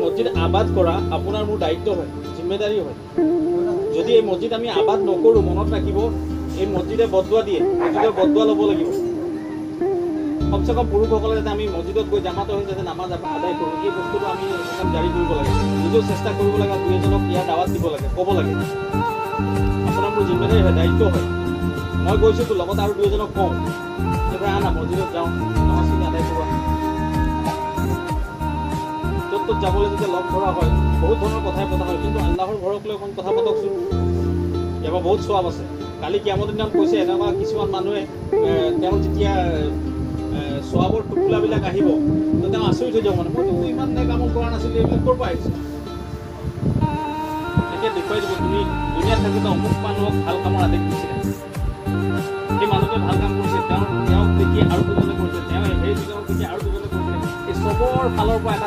মছজিদ আবাদ কৰা আপোনাৰ মোৰ দায়িত্ব হয়, জিম্মেদাৰী হয়। যদি এই মছজিদ আমি আবাদ নকৰোঁ, মনত ৰাখিব এই মছজিদে বদুৱা দিয়ে, মছজিদৰ বদুৱা ল'ব লাগিব। কমচে কম পুৰুষসকলে যাতে আমি মছজিদত গৈ জামাত হৈ যাতে নামাজ আদায় কৰোঁ, এই বস্তুটো আমি জাৰি কৰিব লাগে। নিজেও চেষ্টা কৰিব লাগে, দুই এজনক ইয়াৰ দাৱাত দিব লাগে, ক'ব লাগে। আপোনাৰ মোৰ জিম্মেদাৰী হয়, দায়িত্ব হয়। মই গৈছোঁ লগত আৰু দুই এজনক কওঁ, এইবাৰ আনা মছজিদত যাওঁ, নামাজখিনি আদায় কৰোঁ। য'ত ত'ত যাবলৈ যেতিয়া লগ ধৰা হয়, বহুত ধৰণৰ কথাই পতা হয়, কিন্তু আল্লাহৰ ঘৰক লৈ অকণ কথা পাতকচোন। ইয়াৰ বহুত চোৱাব আছে। কালি কিয়ামতৰ দিনাত কৈছে এনেকুৱা কিছুমান মানুহে তেওঁ যেতিয়া চোৱাবৰ টোপোলাবিলাক আহিব, তো তেওঁ আচৰিত হৈ যাব, মানে মইতো ইমান কাম কৰা নাছিলোঁ, এইবিলাক ক'ৰ পৰা আহিছে। তেতিয়া দেখুৱাই দিব তুমি দুনীয়াত থাকোঁতে অমুক মানুহক ভাল কামৰ আদেশ দিছিলে, সেই মানুহটোৱে ভাল কাম কৰিছে, তেওঁক দেখি আৰু দুজনে কৰিছে, তেওঁ সেই দুজনক দেখি আৰু দুজনে কৰিছিলে। এই চবৰ ফালৰ পৰা এটা